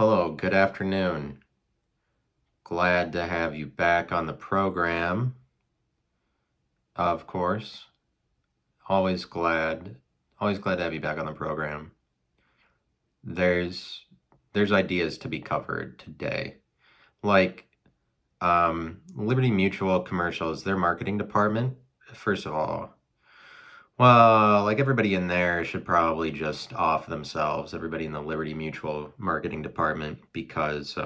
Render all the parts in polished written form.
Hello, good afternoon. Glad to have you back on the program, of course. Always glad to have you back on the program. There's ideas to be covered today. Like Liberty Mutual commercials, their marketing department, first of all, well, like everybody in there should probably just off themselves, everybody in the Liberty Mutual marketing department, because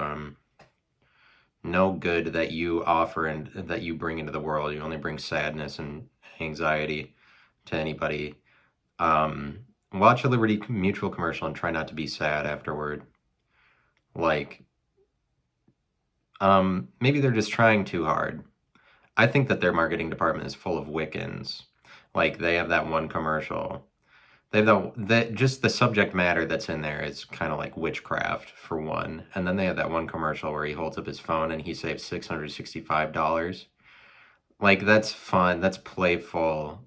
no good that you offer and that you bring into the world. You only bring sadness and anxiety to anybody. Watch a Liberty Mutual commercial and try not to be sad afterward. Like, maybe they're just trying too hard. I think that their marketing department is full of Wiccans. Like, they have that one commercial. They have that just the subject matter that's in there is kind of like witchcraft for one. And then they have that one commercial where he holds up his phone and he saves $665. Like, that's fun. That's playful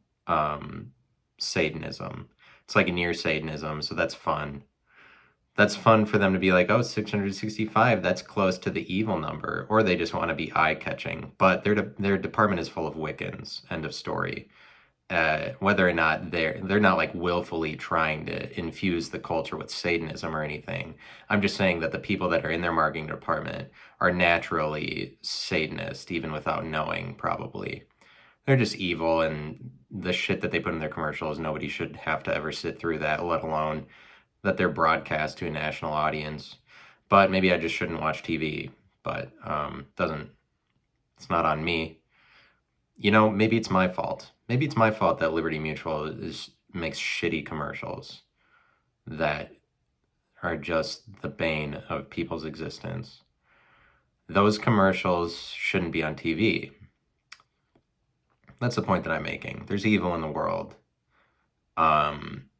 Satanism. It's like near Satanism, so that's fun. That's fun for them to be like, oh, 665, that's close to the evil number. Or they just want to be eye-catching. But their department is full of Wiccans. End of story. Whether or not they're not like willfully trying to infuse the culture with Satanism or anything. I'm just saying that the people that are in their marketing department are naturally Satanist, even without knowing, probably. They're just evil, and the shit that they put in their commercials, nobody should have to ever sit through that, let alone that they're broadcast to a national audience. But maybe I just shouldn't watch TV, but it's not on me. Maybe it's my fault. Maybe it's my fault that Liberty Mutual makes shitty commercials that are just the bane of people's existence. Those commercials shouldn't be on TV. That's the point that I'm making. There's evil in the world.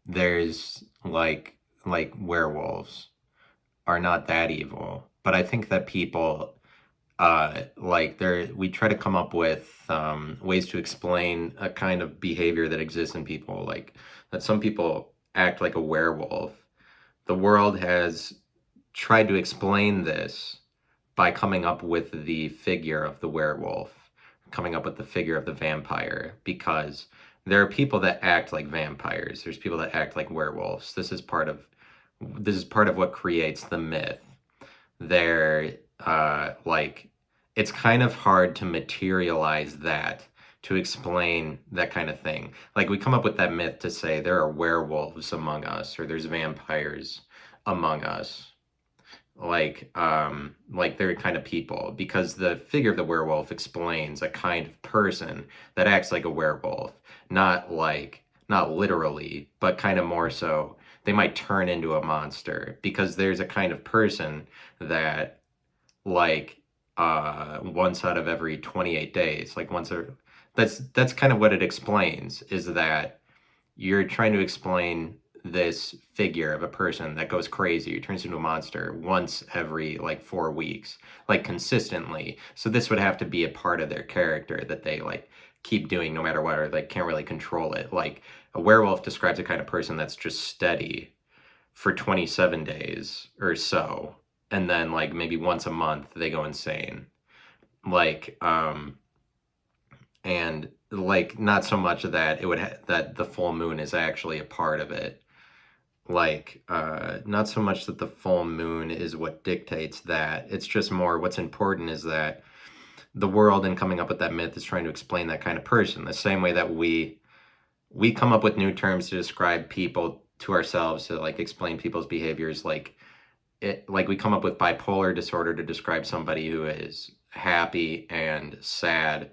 There's like werewolves are not that evil, but I think that people we try to come up with ways to explain a kind of behavior that exists in people, like that some people act like a werewolf. The world has tried to explain this by coming up with the figure of the werewolf, coming up with the figure of the vampire, because there are people that act like vampires. There's people that act like werewolves. This is part of what creates the myth. They're it's kind of hard to materialize that, to explain that kind of thing. Like, we come up with that myth to say there are werewolves among us, or there's vampires among us. They're kind of people, because the figure of the werewolf explains a kind of person that acts like a werewolf, not literally, but kind of more so they might turn into a monster, because there's a kind of person that once out of every 28 days, that's kind of what it explains, is that you're trying to explain this figure of a person that goes crazy, turns into a monster once every 4 weeks, consistently. So this would have to be a part of their character that they keep doing no matter what, or can't really control it. Like, a werewolf describes a kind of person that's just steady for 27 days or so, and then maybe once a month they go insane. And not so much that that the full moon is actually a part of it. Not so much that the full moon is what dictates that. It's just more what's important is that the world, in coming up with that myth, is trying to explain that kind of person, the same way that we come up with new terms to describe people to ourselves, to explain people's behaviors. We come up with bipolar disorder to describe somebody who is happy and sad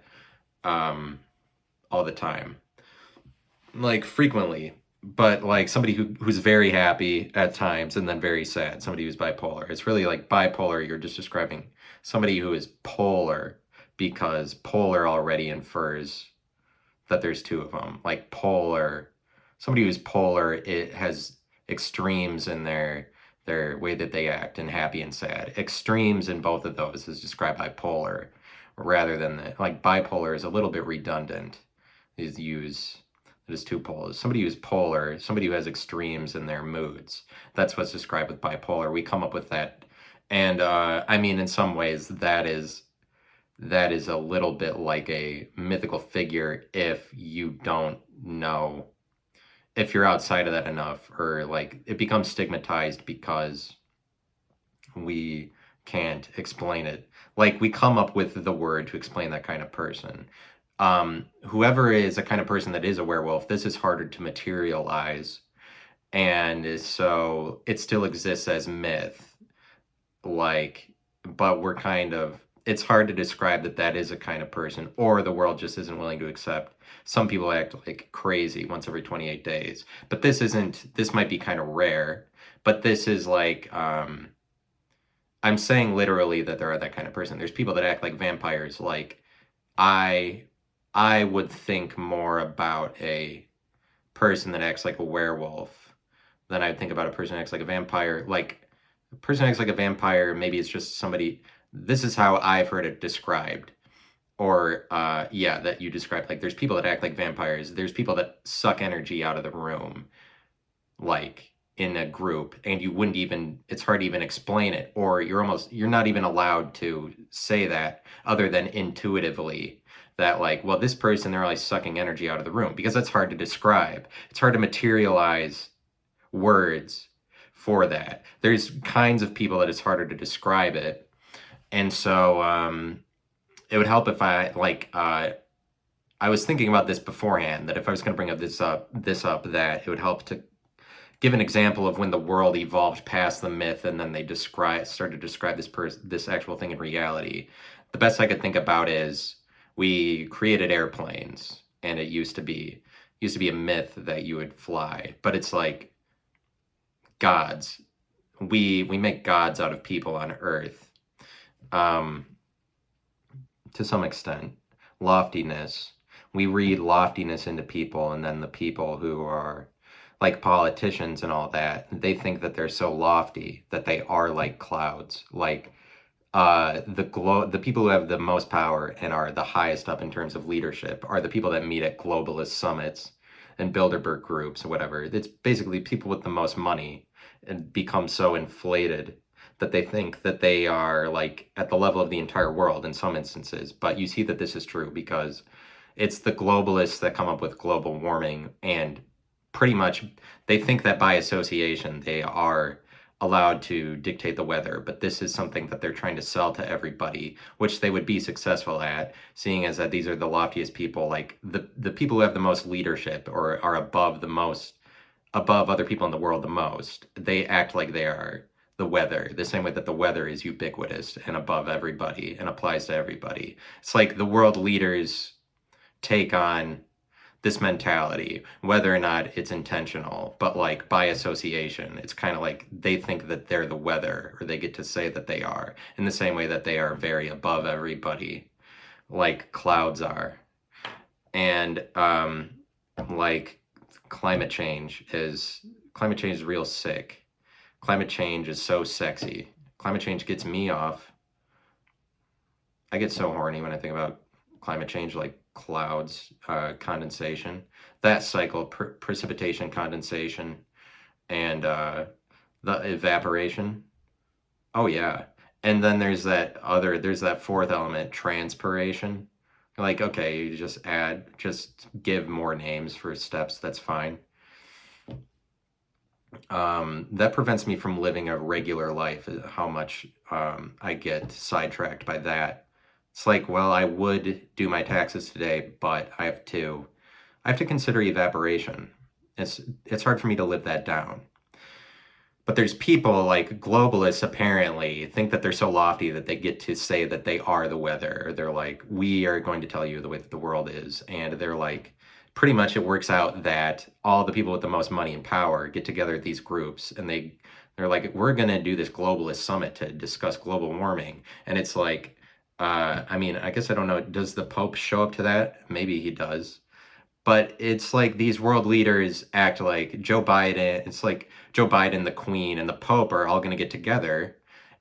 all the time, frequently. But somebody who's very happy at times and then very sad, somebody who's bipolar. It's really bipolar, you're just describing somebody who is polar, because polar already infers that there's two of them. Somebody who's polar, it has extremes in their way that they act, in happy and sad. Extremes in both of those is described by polar, rather than bipolar is a little bit redundant. Is use it is two poles. Somebody who's polar, somebody who has extremes in their moods. That's what's described with bipolar. We come up with that And I mean, in some ways, that is a little bit like a mythical figure if you don't know, if you're outside of that enough, or like it becomes stigmatized because we can't explain it. Like we come up with the word to explain that kind of person. Whoever is a kind of person that is a werewolf, this is harder to materialize. And so it still exists as myth. Like, but we're kind of, it's hard to describe that that is a kind of person, or the world just isn't willing to accept. Some people act like crazy once every 28 days. But this isn't, this might be kind of rare, but this is like, I'm saying literally that there are that kind of person. There's people that act like vampires. Like I I would think more about a person that acts like a werewolf than I'd think about a person that acts like a vampire. Like a person that acts like a vampire, maybe it's just somebody, this is how I've heard it described. Or yeah, that you described. Like there's people that act like vampires. There's people that suck energy out of the room, like in a group, and you wouldn't even, it's hard to even explain it, or you're not even allowed to say that other than intuitively that like, well, this person, they're like sucking energy out of the room, because that's hard to describe. It's hard to materialize words for that. There's kinds of people that it's harder to describe it. And so it would help if I like I was thinking about this beforehand, that if I was going to bring up that it would help to give an example of when the world evolved past the myth and then they started to describe this actual thing in reality. The best I could think about is we created airplanes, and it used to be a myth that you would fly, but it's like gods. We make gods out of people on Earth, to some extent. Loftiness. We read loftiness into people, and then the people who are like politicians and all that, they think that they're so lofty that they are like clouds. Like the people who have the most power and are the highest up in terms of leadership are the people that meet at globalist summits and Bilderberg groups or whatever. It's basically people with the most money, and become so inflated that they think that they are like at the level of the entire world in some instances. But you see that this is true because it's the globalists that come up with global warming, and pretty much they think that by association they are allowed to dictate the weather. But this is something that they're trying to sell to everybody, which they would be successful at, seeing as that these are the loftiest people, like the people who have the most leadership or are above other people in the world the most. They act like they are the weather, the same way that the weather is ubiquitous and above everybody and applies to everybody. It's like the world leaders take on this mentality, whether or not it's intentional, but like by association, it's kind of like they think that they're the weather, or they get to say that they are, in the same way that they are very above everybody, like clouds are. And like climate change is real sick. Climate change is so sexy. Climate change gets me off. I get so horny when I think about climate change, like clouds, condensation, that cycle, precipitation, condensation, and the evaporation. Oh yeah. And then there's that fourth element, transpiration. Like, okay, you just give more names for steps, that's fine. That prevents me from living a regular life, how much I get sidetracked by that. It's like, well, I would do my taxes today, but I have to consider evaporation. It's hard for me to live that down. But there's people like globalists apparently think that they're so lofty that they get to say that they are the weather. They're like, we are going to tell you the way that the world is. And they're like, pretty much it works out that all the people with the most money and power get together at these groups, and they're like, we're going to do this globalist summit to discuss global warming. And it's like, I mean, I guess I don't know, does the Pope show up to that? Maybe he does. But it's like these world leaders act like Joe Biden. It's like Joe Biden, the Queen, and the Pope are all going to get together,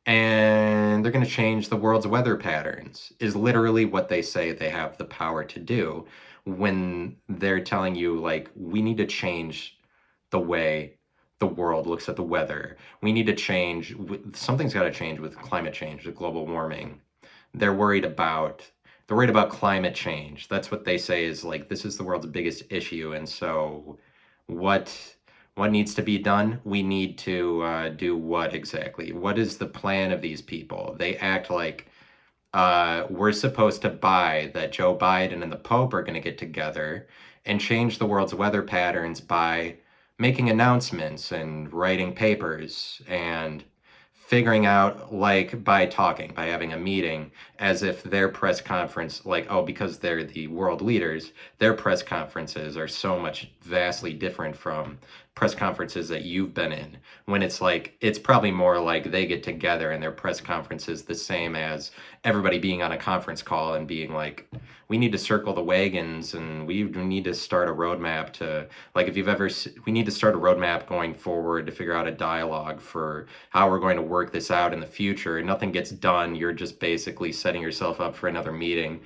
and they're going to change the world's weather patterns, is literally what they say they have the power to do, when they're telling you, like, we need to change the way the world, looks at the weather. We need to change. Something's got to change with climate change, with global warming. They're worried about climate change. That's what they say is like this is the world's biggest issue. And so, what needs to be done? We need to do what exactly? What is the plan of these people? They act like we're supposed to buy that Joe Biden and the Pope are going to get together and change the world's weather patterns by making announcements and writing papers and figuring out, like, by talking, by having a meeting, as if their press conference, like, oh, because they're the world leaders, their press conferences are so much vastly different from press conferences that you've been in, when it's like, it's probably more like they get together and their press conference is the same as everybody being on a conference call and being like, we need to circle the wagons and we need to start a roadmap to, like, if you've ever, we need to start a roadmap going forward to figure out a dialogue for how we're going to work this out in the future. And nothing gets done. You're just basically setting yourself up for another meeting.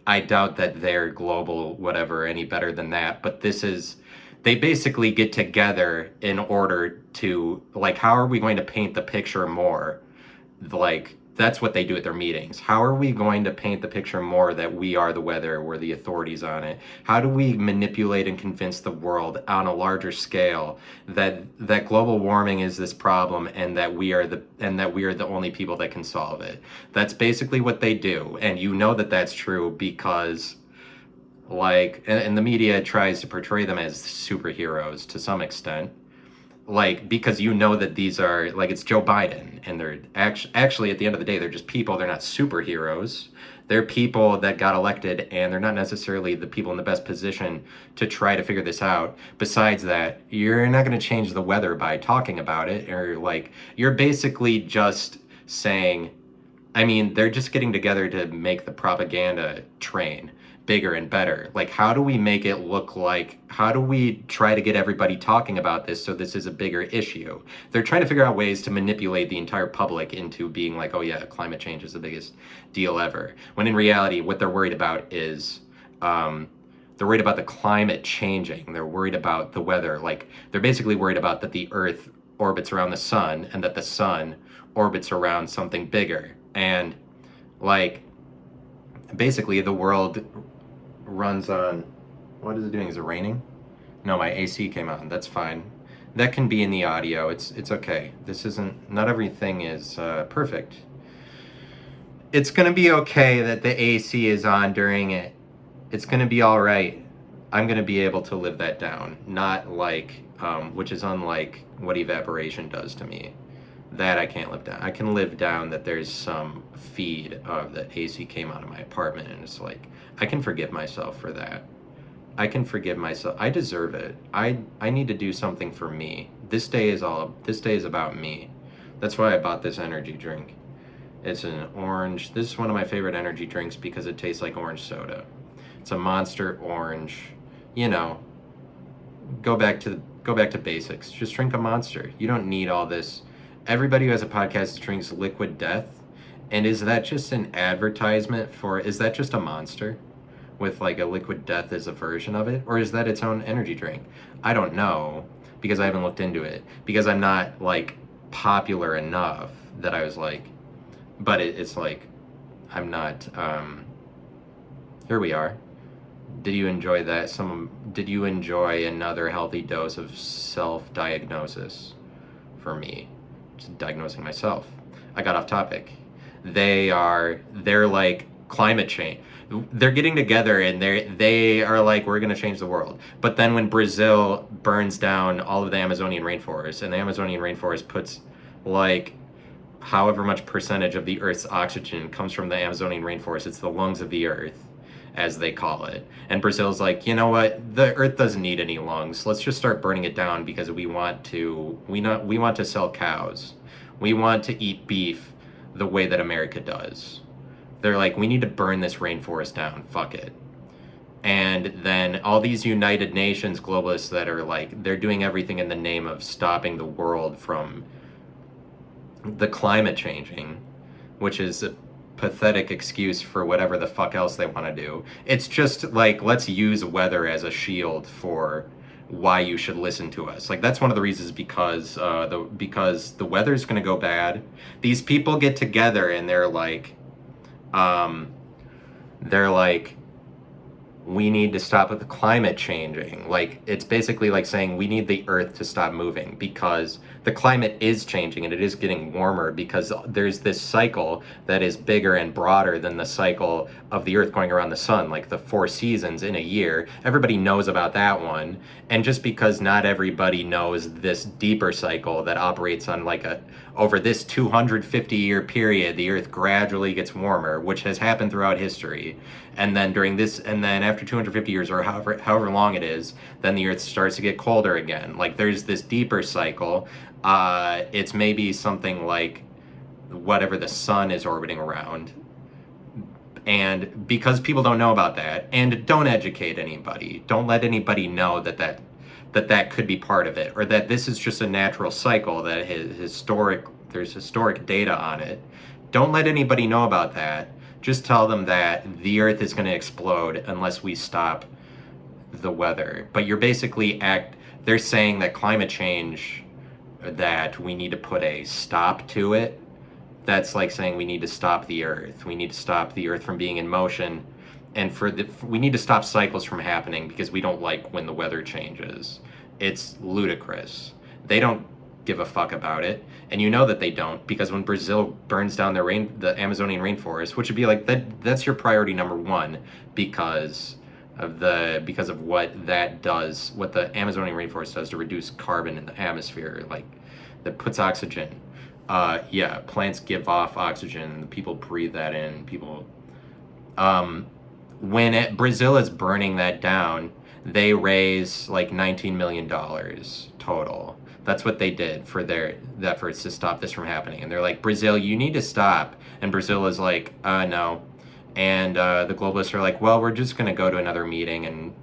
I doubt that they're global, whatever, any better than that. But this is, they basically get together in order to, like, how are we going to paint the picture more? Like, that's what they do at their meetings. How are we going to paint the picture more that we are the weather, we're the authorities on it? How do we manipulate and convince the world on a larger scale that global warming is this problem and that we are the only people that can solve it? That's basically what they do. And you know that that's true because, like, and the media tries to portray them as superheroes to some extent, like, because you know that these are, like, it's Joe Biden and they're actually at the end of the day they're just people. They're not superheroes. They're people that got elected and they're not necessarily the people in the best position to try to figure this out. Besides that, you're not going to change the weather by talking about it, or, like, you're basically just saying, I mean, they're just getting together to make the propaganda train bigger and better. Like, how do we make it look like, how do we try to get everybody talking about this so this is a bigger issue? They're trying to figure out ways to manipulate the entire public into being like, oh yeah, climate change is the biggest deal ever. When in reality, what they're worried about is, they're worried about the climate changing. They're worried about the weather. Like, they're basically worried about that the Earth orbits around the sun and that the sun orbits around something bigger. And, like, basically the world runs on, what is it doing? Is it raining? No, my AC came on. That's fine. That can be in the audio. It's okay. This isn't, not everything is perfect. It's gonna be okay that the AC is on during it. It's gonna be all right. I'm gonna be able to live that down. Not like, which is unlike what evaporation does to me. That I can't live down. I can live down that there's some feed of the AC came out of my apartment, and it's like, I can forgive myself for that. I can forgive myself. I deserve it. I need to do something for me. This day is about me. That's why I bought this energy drink. It's an orange. This is one of my favorite energy drinks because it tastes like orange soda. It's a Monster orange. You know, go back to basics. Just drink a Monster. You don't need all this. Everybody who has a podcast drinks liquid death. And is that just an advertisement for, is that just a Monster with like a liquid death as a version of it? Or is that its own energy drink? I don't know, because I haven't looked into it. Because I'm not, like, popular enough that I was like, but it's like, I'm not, here we are. Did you enjoy that? Did you enjoy another healthy dose of self-diagnosis for me? Just diagnosing myself. I got off topic. They're like climate change. They're getting together and they are like, we're going to change the world. But then when Brazil burns down all of the Amazonian rainforest, and the Amazonian rainforest puts, like, however much percentage of the Earth's oxygen comes from the Amazonian rainforest, it's the lungs of the Earth, as they call it. And Brazil's like, you know what? The Earth doesn't need any lungs. Let's just start burning it down because we want to sell cows. We want to eat beef the way that America does. They're like, we need to burn this rainforest down. Fuck it. And then all these United Nations globalists that are like, they're doing everything in the name of stopping the world from the climate changing, which is a pathetic excuse for whatever the fuck else they want to do. It's just like, let's use weather as a shield for why you should listen to us. Like, that's one of the reasons, because the weather's going to go bad. These people get together and um, they're like, we need to stop with the climate changing. Like, it's basically like saying we need the earth to stop moving because the climate is changing and it is getting warmer, because there's this cycle that is bigger and broader than the cycle of the earth going around the sun, like the 4 seasons in a year. Everybody knows about that one. And just because not everybody knows this deeper cycle that operates on over this 250-year period, the earth gradually gets warmer, which has happened throughout history. And then after 250 years, or however long it is, then the earth starts to get colder again. Like, there's this deeper cycle. It's maybe something like whatever the sun is orbiting around. And because people don't know about that, and don't educate anybody, don't let anybody know that could be part of it, or that this is just a natural cycle that there's historic data on it. Don't let anybody know about that. Just tell them that the earth is going to explode unless we stop the weather. But they're saying that climate change, that we need to put a stop to it. That's like saying we need to stop the earth. We need to stop the earth from being in motion. And we need to stop cycles from happening because we don't like when the weather changes. It's ludicrous. They don't give a fuck about it, and you know that they don't, because when Brazil burns down the Amazonian rainforest, which would be like that's your priority number one, because of what that does, what the Amazonian rainforest does to reduce carbon in the atmosphere, like that puts oxygen. Plants give off oxygen, and people breathe that in. When Brazil is burning that down, they raise like $19 million total. That's what they did for their efforts to stop this from happening. And they're like, Brazil, you need to stop. And Brazil is like, no. And the globalists are like, well, we're just going to go to another meeting and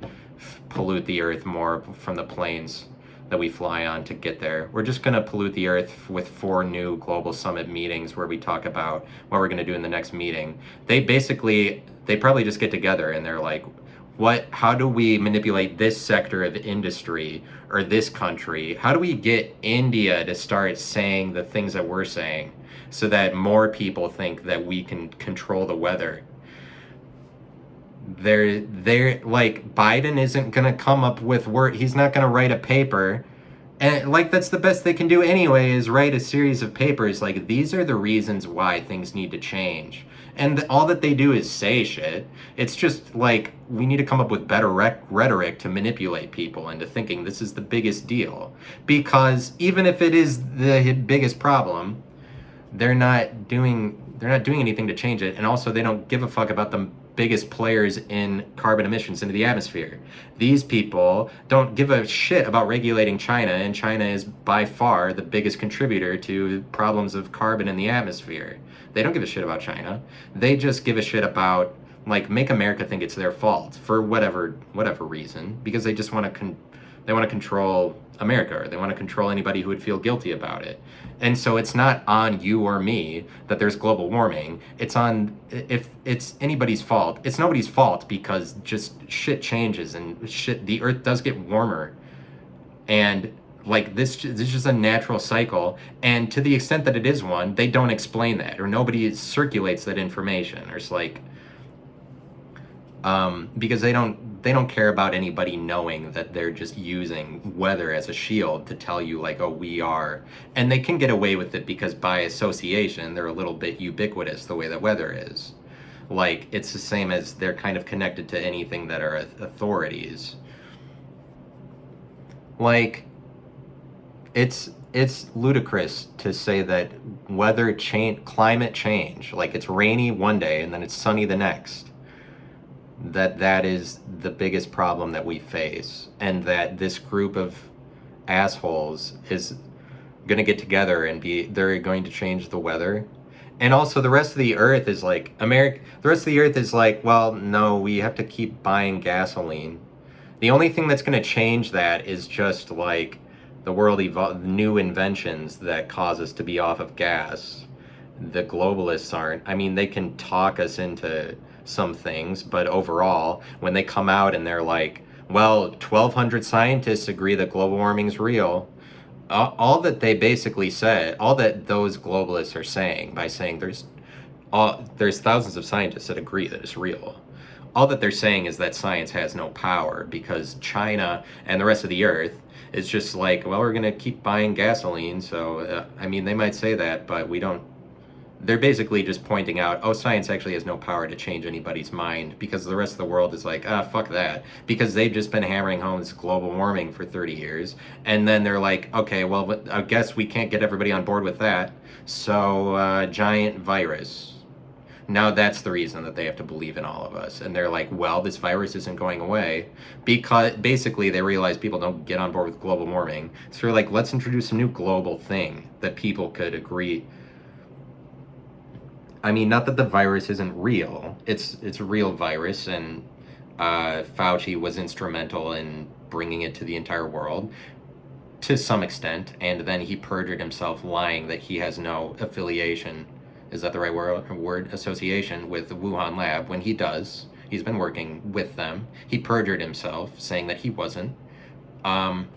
pollute the earth more from the planes that we fly on to get there. We're just going to pollute the earth with 4 new global summit meetings where we talk about what we're going to do in the next meeting. They probably just get together and they're like, how do we manipulate this sector of industry or this country? How do we get India to start saying the things that we're saying so that more people think that we can control the weather? They're like, Biden isn't going to come up with he's not going to write a paper. And like, that's the best they can do anyway, is write a series of papers. Like, these are the reasons why things need to change. And all that they do is say shit. It's just like, we need to come up with better rhetoric to manipulate people into thinking this is the biggest deal. Because even if it is the biggest problem, they're not doing anything to change it. And also, they don't give a fuck about the biggest players in carbon emissions into the atmosphere. These people don't give a shit about regulating China, and China is by far the biggest contributor to problems of carbon in the atmosphere. They don't give a shit about China. They just give a shit about, like, make America think it's their fault for whatever reason, because they just want to control America, or they want to control anybody who would feel guilty about it. And so it's not on you or me that there's global warming. If it's anybody's fault, it's nobody's fault, because just shit changes and the earth does get warmer. And like, this is just a natural cycle. And to the extent that it is one, they don't explain that, or nobody circulates that information. Or it's like, because they don't care about anybody knowing that they're just using weather as a shield to tell you, like, oh, we are. And they can get away with it because by association, they're a little bit ubiquitous the way that weather is. Like, it's the same as they're kind of connected to anything that are authorities. Like, it's ludicrous to say that climate change, like, it's rainy one day and then it's sunny the next, that is the biggest problem that we face, and that this group of assholes is going to get together and they're going to change the weather. And also, the rest of the earth is like, the rest of the earth is like, well, no, we have to keep buying gasoline. The only thing that's going to change that is just like the world new inventions that cause us to be off of gas. The globalists aren't. I mean, they can talk us into some things, but overall, when they come out and they're like, Well, 1,200 scientists agree that global warming's real. All that they basically said, all that those globalists are saying by saying there's thousands of scientists that agree that it's real. All that they're saying is that science has no power because China and the rest of the earth is just like, well, we're going to keep buying gasoline. So, I mean, they might say that, but we don't. They're basically just pointing out, oh, science actually has no power to change anybody's mind because the rest of the world is like, fuck that. Because they've just been hammering home this global warming for 30 years. And then they're like, okay, well, I guess we can't get everybody on board with that. So, giant virus. Now that's the reason that they have to believe in all of us. And they're like, well, this virus isn't going away because basically they realize people don't get on board with global warming. So they're like, let's introduce a new global thing that people could agree. I mean, not that the virus isn't real. It's a real virus, and Fauci was instrumental in bringing it to the entire world to some extent, and then he perjured himself lying that he has no affiliation, is that the right word, association with the Wuhan lab, when he does. He's been working with them. He perjured himself, saying that he wasn't. And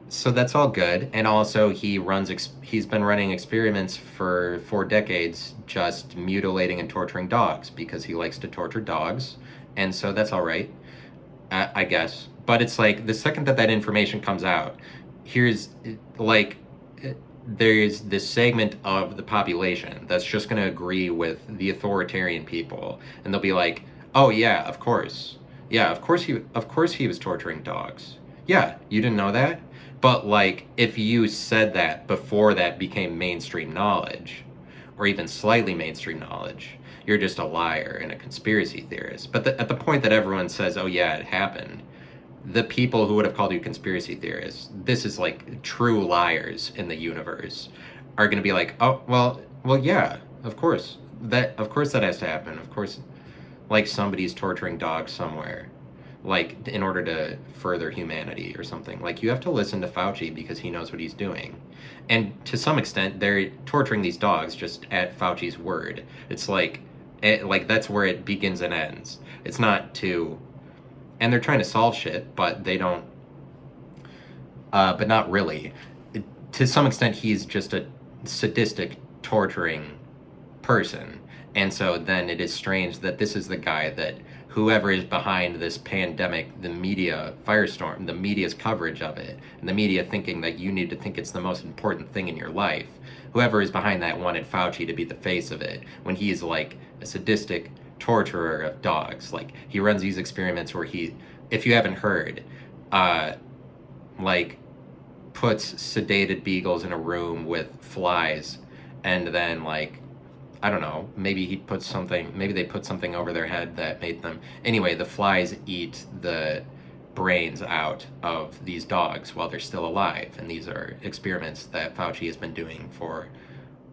so that's all good. And also he's been running experiments for 4 decades, just mutilating and torturing dogs because he likes to torture dogs. And so that's all right, I guess. But it's like the second that information comes out, here's like, there's this segment of the population that's just going to agree with the authoritarian people, and they'll be like, oh yeah, of course. Yeah, of course he was torturing dogs. Yeah, you didn't know that? But like, if you said that before that became mainstream knowledge, or even slightly mainstream knowledge, you're just a liar and a conspiracy theorist. But at the point that everyone says, oh yeah, it happened, the people who would have called you conspiracy theorists, this is like true liars in the universe, are going to be like, oh, well, yeah, of course that has to happen. Of course, like somebody's torturing dogs somewhere, like in order to further humanity or something. Like you have to listen to Fauci because he knows what he's doing. And to some extent, they're torturing these dogs just at Fauci's word. It's like that's where it begins and ends. It's not to, and they're trying to solve shit, but they don't, but not really. To some extent, he's just a sadistic, torturing person. And so then it is strange that this is the guy that whoever is behind this pandemic, the media firestorm, the media's coverage of it, and the media thinking that you need to think it's the most important thing in your life, whoever is behind that wanted Fauci to be the face of it, when he's like a sadistic torturer of dogs. Like he runs these experiments where he, if you haven't heard, like puts sedated beagles in a room with flies, and then like, I don't know, maybe they put something over their head that made them, anyway, the flies eat the brains out of these dogs while they're still alive. And these are experiments that Fauci has been doing for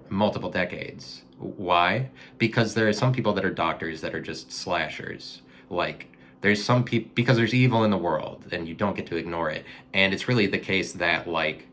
multiple decades. Why? Because there are some people that are doctors that are just slashers. Like, there's some people, because there's evil in the world and you don't get to ignore it. And it's really the case that like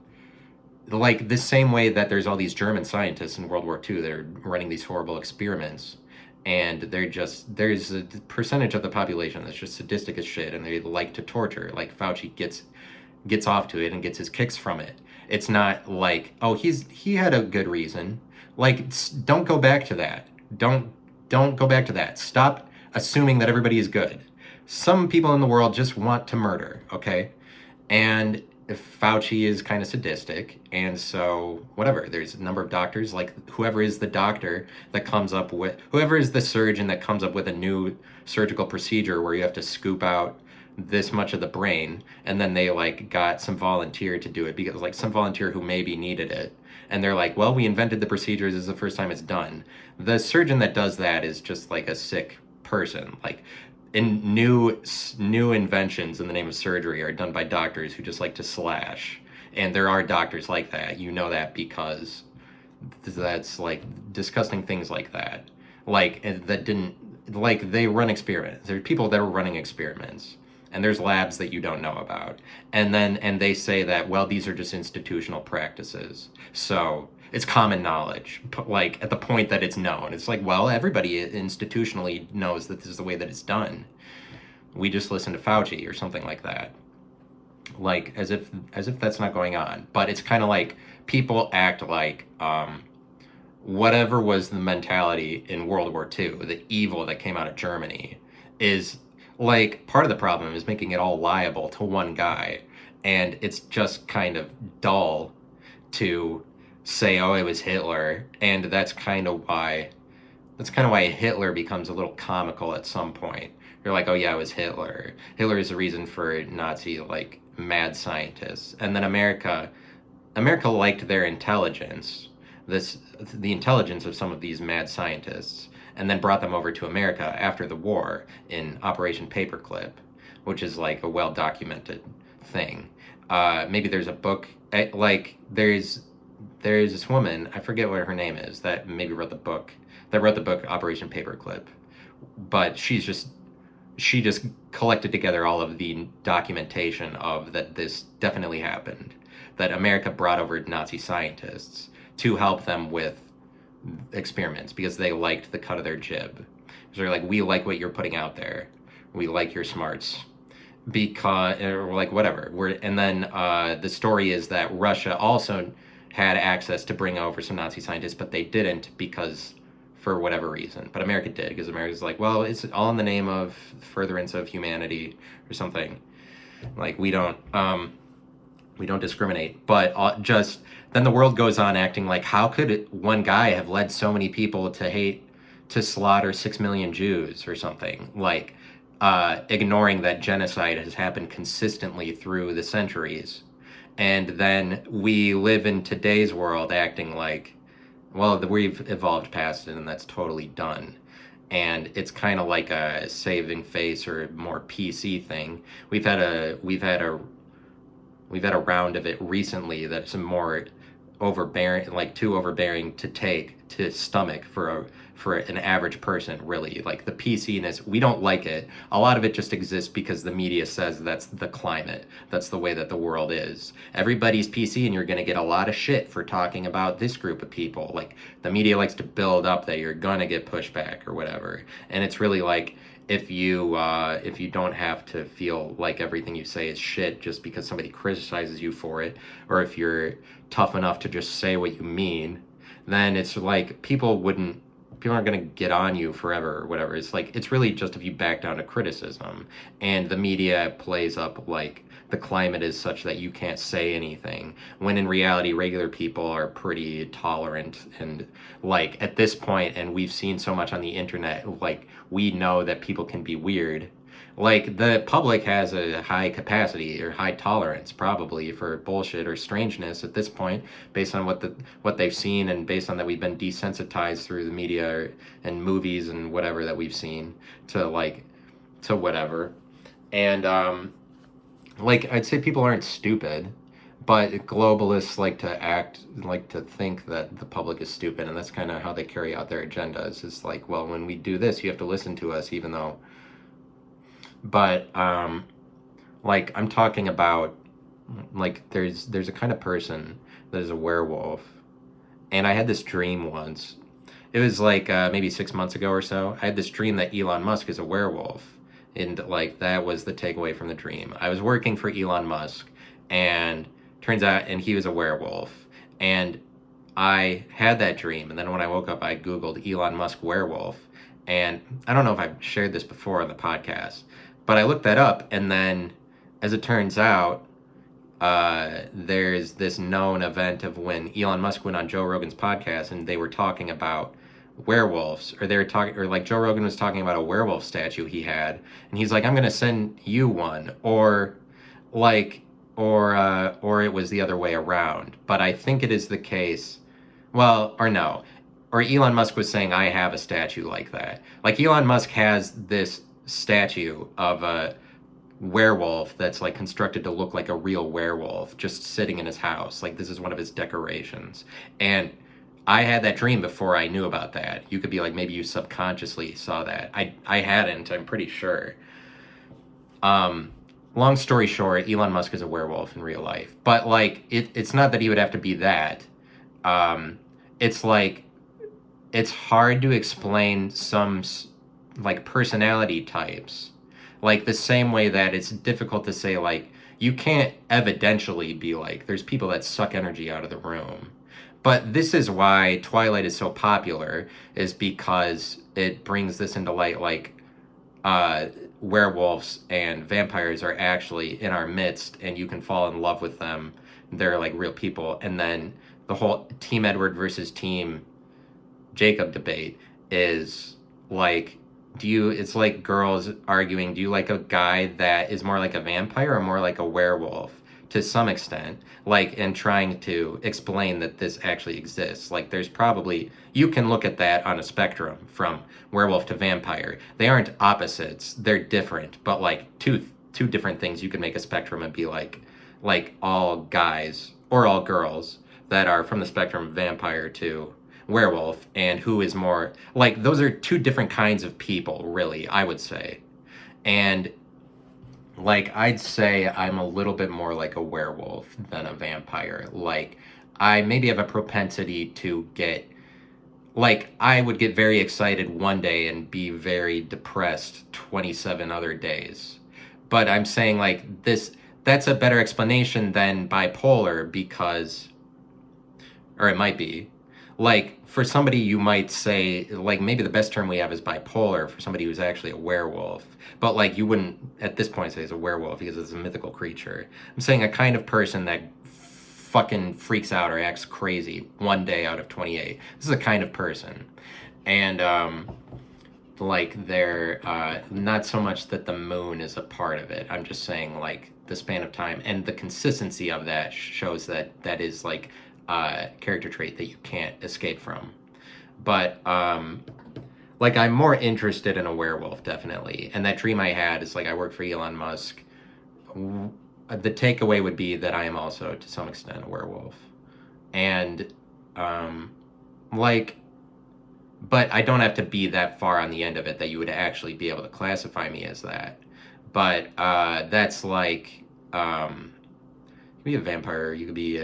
the same way that there's all these German scientists in World War II that are running these horrible experiments, and there's a percentage of the population that's just sadistic as shit, and they like to torture. Like Fauci gets off to it and gets his kicks from it. It's not like, oh, he had a good reason. Like, don't go back to that. Don't go back to that. Stop assuming that everybody is good. Some people in the world just want to murder, okay? And if Fauci is kind of sadistic, and so whatever, there's a number of doctors, like whoever is the doctor that comes up with, whoever is the surgeon that comes up with a new surgical procedure where you have to scoop out this much of the brain, and then they like got some volunteer to do it, because like some volunteer who maybe needed it, and they're like, well, we invented the procedures, this is the first time it's done. The surgeon that does that is just like a sick person. Like, in new inventions in the name of surgery are done by doctors who just like to slash. And there are doctors like that. You know that because that's like disgusting things like that. Like that didn't, like they run experiments. There are people that are running experiments, and there's labs that you don't know about. And they say that, well, these are just institutional practices. So it's common knowledge, like at the point that it's known. It's like, well, everybody institutionally knows that this is the way that it's done. we just listen to Fauci or something like that. Like as if that's not going on. But it's kind of like people act like whatever was the mentality in World War II, the evil that came out of Germany, is like part of the problem is making it all liable to one guy. And it's just kind of dull to say, oh, it was Hitler. And that's kind of why Hitler becomes a little comical at some point. You're like, oh yeah, it was Hitler. Hitler is the reason for Nazi like mad scientists. And then America liked their intelligence, the intelligence of some of these mad scientists, and then brought them over to America after the war in Operation Paperclip, which is like a well documented thing. Maybe there's a book like there's this woman, I forget what her name is, that maybe wrote the book Operation Paperclip, but she just collected together all of the documentation of that this definitely happened, that America brought over Nazi scientists to help them with experiments because they liked the cut of their jib. So they're like, we like what you're putting out there, we like your smarts, because or like whatever. And then the story is that Russia also had access to bring over some Nazi scientists, but they didn't because for whatever reason. But America did, because America's like, well, it's all in the name of furtherance of humanity or something. Like we don't discriminate. But just then the world goes on acting like, how could one guy have led so many people to slaughter 6 million Jews or something? Like ignoring that genocide has happened consistently through the centuries. And then we live in today's world acting like, well, we've evolved past it and that's totally done. And it's kind of like a saving face or more PC thing. We've had a round of it recently that's more overbearing, like too overbearing to stomach for an average person, really. Like the PC-ness, we don't like it. A lot of it just exists because the media says that's the climate. That's the way that the world is. Everybody's PC and you're going to get a lot of shit for talking about this group of people. Like the media likes to build up that you're going to get pushback or whatever. And it's really like, if you don't have to feel like everything you say is shit just because somebody criticizes you for it, or if you're tough enough to just say what you mean, then it's like people aren't going to get on you forever or whatever. It's like, it's really just if you back down to criticism, and the media plays up like the climate is such that you can't say anything, when in reality regular people are pretty tolerant. And like at this point, and we've seen so much on the internet, like we know that people can be weird. Like the public has a high capacity or high tolerance probably for bullshit or strangeness at this point, based on what they've seen, and based on that we've been desensitized through the media and movies and whatever that we've seen to whatever. And like I'd say people aren't stupid, but globalists like to think that the public is stupid, and that's kind of how they carry out their agendas. It's like, well, when we do this, you have to listen to us, even though. But like I'm talking about, like there's a kind of person that is a werewolf, and I had this dream once. It was like maybe 6 months ago or so. I had this dream that Elon Musk is a werewolf, and like that was the takeaway from the dream. I was working for Elon Musk, and turns out, and he was a werewolf, and I had that dream, and then when I woke up, I Googled Elon Musk werewolf, and I don't know if I've shared this before on the podcast, but I looked that up, and then, as it turns out, there's this known event of when Elon Musk went on Joe Rogan's podcast, and they were talking about werewolves, or they were talking, or like Joe Rogan was talking about a werewolf statue he had, and he's like, I'm gonna send you one, or it was the other way around, but I think it is the case. Well, or no, or Elon Musk was saying, I have a statue like that. Like Elon Musk has this statue of a werewolf that's like constructed to look like a real werewolf just sitting in his house. Like this is one of his decorations. And I had that dream before I knew about that. You could be like, maybe you subconsciously saw that. I hadn't, I'm pretty sure. Long story short, Elon Musk is a werewolf in real life. But like it's not that he would have to be that. It's like it's hard to explain some like personality types Like the same way that it's difficult to say, like, you can't evidentially be like, there's people that suck energy out of the room. But this is why Twilight is so popular, is because it brings this into light, like, uh, werewolves and vampires are actually in our midst, and you can fall in love with them. They're like real people. And then the whole Team Edward versus Team Jacob debate is like, it's like girls arguing, do you like a guy that is more like a vampire or more like a werewolf? To some extent, like, and trying to explain that this actually exists. Like, there's probably, you can look at that on a spectrum from werewolf to vampire. They aren't opposites, they're different, but like two different things you can make a spectrum and be like all guys or all girls that are from the spectrum vampire to werewolf, and who is more like, those are two different kinds of people, really, I would say. And like, I'd say I'm a little bit more like a werewolf than a vampire. Like, I maybe have a propensity to get, like, I would get very excited one day and be very depressed 27 other days. But I'm saying, like, that's a better explanation than bipolar, because, or it might be, like, for somebody you might say, like, maybe the best term we have is bipolar for somebody who's actually a werewolf, but like, you wouldn't at this point say it's a werewolf because it's a mythical creature. I'm saying a kind of person that fucking freaks out or acts crazy one day out of 28. This is a kind of person. And like, they're not so much that the moon is a part of it. I'm just saying, like, the span of time and the consistency of that shows that that is like character trait that you can't escape from. But like, I'm more interested in a werewolf, definitely. And that dream I had is like, I work for Elon Musk. The takeaway would be that I am also, to some extent, a werewolf. And like, but I don't have to be that far on the end of it that you would actually be able to classify me as that. But that's like, you could be a vampire, you could be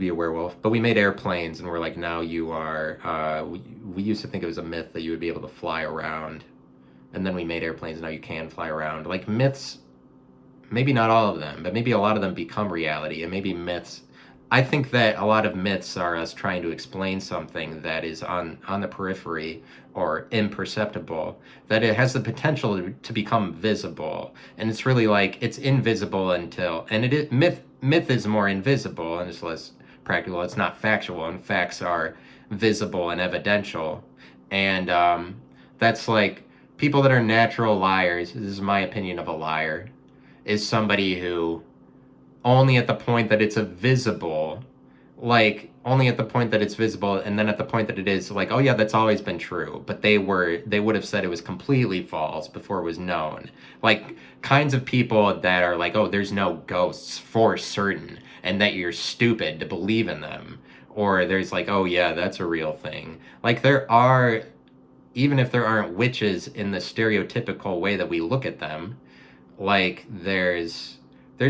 a werewolf. But we made airplanes, and we're like, now you are, we used to think it was a myth that you would be able to fly around. And then we made airplanes, and now you can fly around. Like, myths, maybe not all of them, but maybe a lot of them become reality. And maybe myths, I think that a lot of myths are us trying to explain something that is on the periphery or imperceptible, that it has the potential to become visible. And it's really like, it's invisible until, and it is, myth is more invisible and it's less practical. It's not factual, and facts are visible and evidential. And that's like, people that are natural liars, this is my opinion of a liar, is somebody who only at the point that it's a visible, like, only at the point that it's visible, and then at the point that it is like, oh yeah, that's always been true, but they would have said it was completely false before it was known. Like, kinds of people that are like, oh, there's no ghosts for certain, and that you're stupid to believe in them. Or there's like, oh yeah, that's a real thing. Like, there are, even if there aren't witches in the stereotypical way that we look at them, like, there's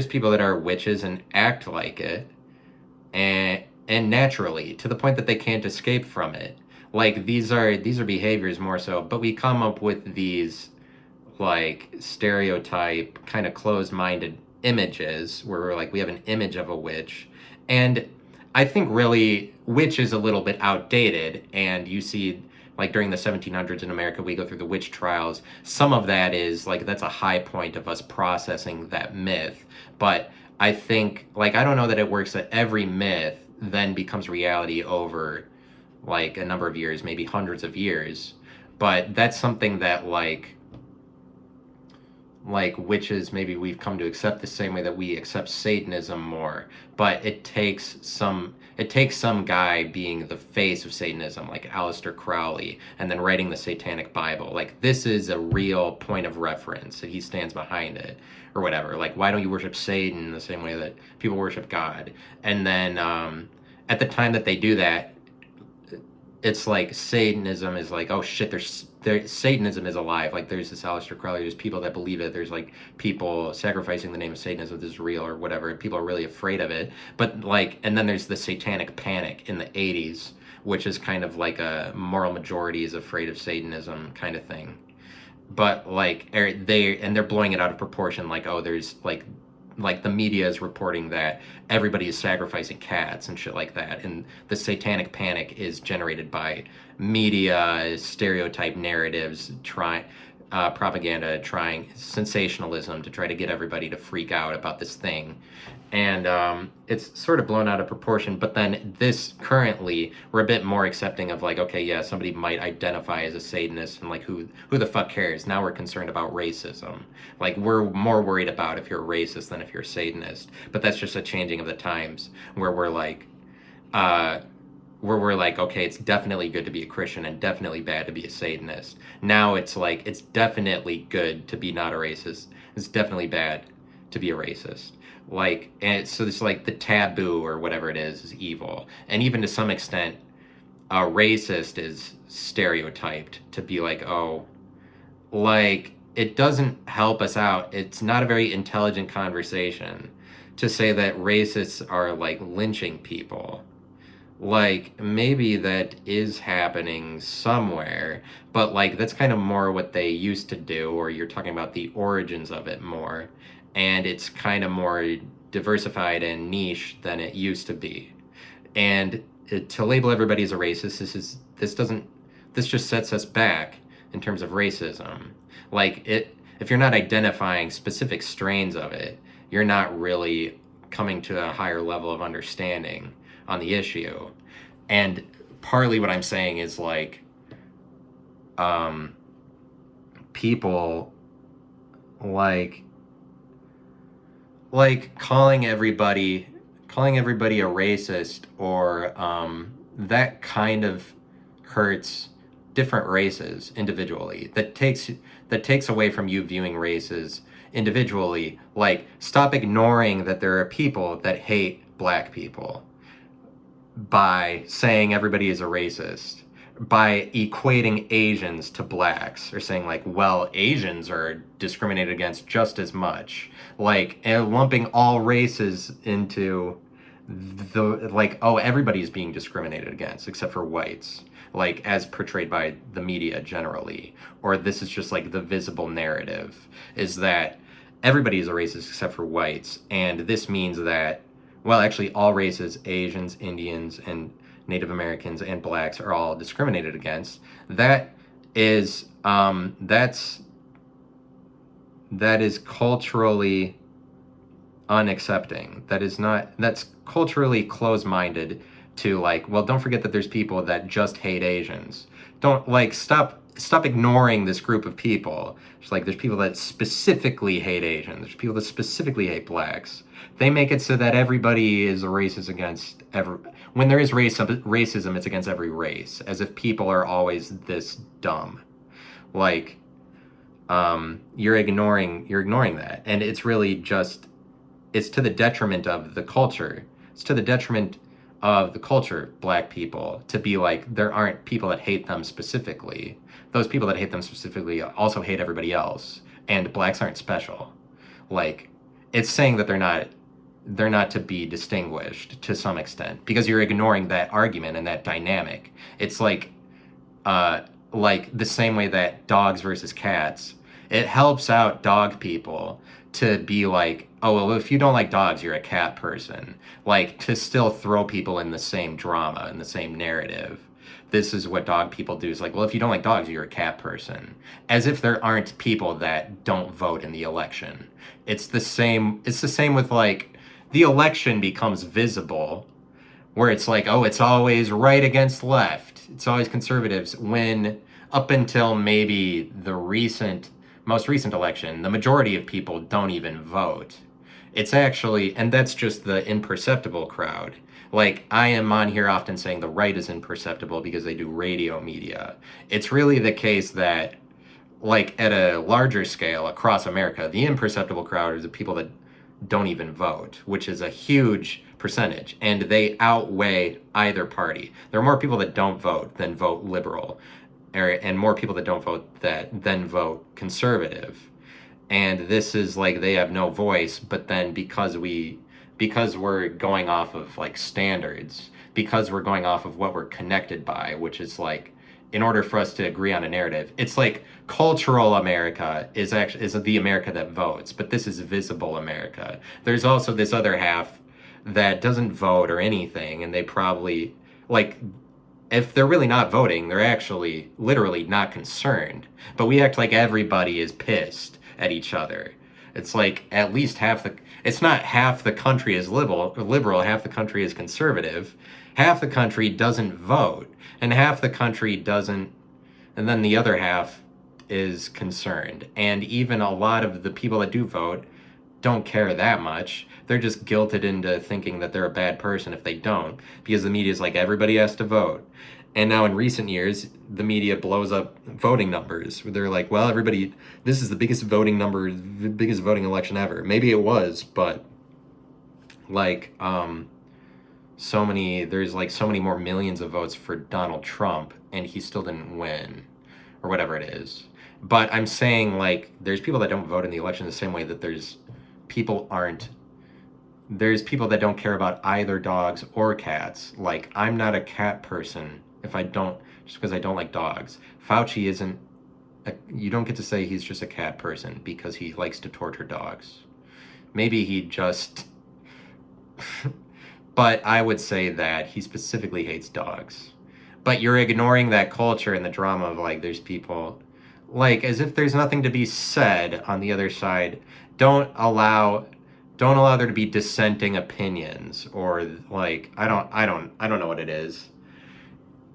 people that are witches and act like it, and naturally, to the point that they can't escape from it. Like, these are behaviors more so, but we come up with these like stereotype kind of closed-minded images where we're like, we have an image of a witch. And I think really witch is a little bit outdated, and you see, like, during the 1700s in America, we go through the witch trials. Some of that is like, that's a high point of us processing that myth. But I think, like, I don't know that it works that every myth then becomes reality over like a number of years, maybe hundreds of years. But that's something that like witches, maybe we've come to accept the same way that we accept Satanism more. But it takes some guy being the face of Satanism, like Aleister Crowley, and then writing the Satanic Bible. Like, this is a real point of reference, and he stands behind it, or whatever. Like, why don't you worship Satan the same way that people worship God? And then at the time that they do that, it's like Satanism is like, oh shit, Satanism is alive. Like, there's this Aleister Crowley, there's people that believe it, there's like people sacrificing the name of Satanism, this is real or whatever, and people are really afraid of it. But like, and then there's the Satanic Panic in the 80s, which is kind of like a moral majority is afraid of Satanism kind of thing. but like they're blowing it out of proportion, like, oh, there's like the media is reporting that everybody is sacrificing cats and shit like that, and the satanic panic is generated by media stereotype narratives, propaganda, trying sensationalism to try to get everybody to freak out about this thing. And it's sort of blown out of proportion. But then this currently, we're a bit more accepting of like, okay, yeah, somebody might identify as a Satanist, and like who the fuck cares? Now we're concerned about racism. Like, we're more worried about if you're a racist than if you're a Satanist. But that's just a changing of the times, where we're like, okay, it's definitely good to be a Christian and definitely bad to be a Satanist. Now it's like, it's definitely good to be not a racist. It's definitely bad to be a racist. Like, and so it's like the taboo or whatever it is evil. And even to some extent, a racist is stereotyped to be like, oh, like, it doesn't help us out. It's not a very intelligent conversation to say that racists are like lynching people. Like, maybe that is happening somewhere, but like that's kind of more what they used to do, or you're talking about the origins of it more, and it's kind of more diversified and niche than it used to be. And to label everybody as a racist, this just sets us back in terms of racism. Like, if you're not identifying specific strains of it, you're not really coming to a higher level of understanding on the issue. And partly what I'm saying is like, people like calling everybody a racist, or that kind of hurts different races individually. That takes away from you viewing races individually. Like, stop ignoring that there are people that hate black people by saying everybody is a racist, by equating Asians to blacks, or saying like, well, Asians are discriminated against just as much, like, and lumping all races into the, like, oh, everybody's being discriminated against except for whites, like, as portrayed by the media generally. Or this is just like the visible narrative, is that everybody is a racist except for whites, and this means that, well, actually all races, Asians, Indians, and Native Americans and blacks, are all discriminated against. That is that is culturally unaccepting. That's culturally close-minded to like, well, don't forget that there's people that just hate Asians. Don't, like, stop ignoring this group of people. It's like, there's people that specifically hate Asians. There's people that specifically hate blacks. They make it so that everybody is a racist against when there is racism, it's against every race, as if people are always this dumb. Like, you're ignoring that, and it's really just, it's to the detriment of the culture. It's to the detriment of the culture, black people, to be like, there aren't people that hate them specifically. Those people that hate them specifically also hate everybody else, and blacks aren't special. Like, it's saying that they're not to be distinguished to some extent, because you're ignoring that argument and that dynamic. It's like the same way that dogs versus cats, it helps out dog people to be like, oh, well, if you don't like dogs, you're a cat person. Like, to still throw people in the same drama, in the same narrative. This is what dog people do. Is like, well, if you don't like dogs, you're a cat person. As if there aren't people that don't vote in the election. It's the same with, like, the election becomes visible, where it's like, oh, it's always right against left. It's always conservatives, when up until maybe the most recent election, the majority of people don't even vote. It's actually, and that's just the imperceptible crowd. Like, I am on here often saying the right is imperceptible because they do radio media. It's really the case that, like, at a larger scale across America, the imperceptible crowd is the people that don't even vote, which is a huge percentage, and they outweigh either party. There are more people that don't vote than vote liberal, and more people that don't vote than vote conservative. And this is like, they have no voice, but then because we're going off of like standards, because we're going off of what we're connected by, which is like in order for us to agree on a narrative. It's like cultural America is the America that votes, but this is visible America. There's also this other half that doesn't vote or anything, and they probably, like, if they're really not voting, they're actually literally not concerned. But we act like everybody is pissed at each other. It's like at least it's not half the country is liberal, half the country is conservative, half the country doesn't vote, and half the country doesn't, and then the other half is concerned. And even a lot of the people that do vote don't care that much. They're just guilted into thinking that they're a bad person if they don't, because the media is like, everybody has to vote. And now in recent years, the media blows up voting numbers. They're like, well, everybody, this is the biggest voting election ever. Maybe it was, but like, there's like so many more millions of votes for Donald Trump, and he still didn't win, or whatever it is. But I'm saying, like, there's people that don't vote in the election the same way that there's people that don't care about either dogs or cats. Like, I'm not a cat person just because I don't like dogs. Fauci isn't, you don't get to say he's just a cat person because he likes to torture dogs. Maybe he just, but I would say that he specifically hates dogs. But you're ignoring that culture and the drama of, like, there's people, like, as if there's nothing to be said on the other side. Don't allow there to be dissenting opinions, or, like, I don't know what it is.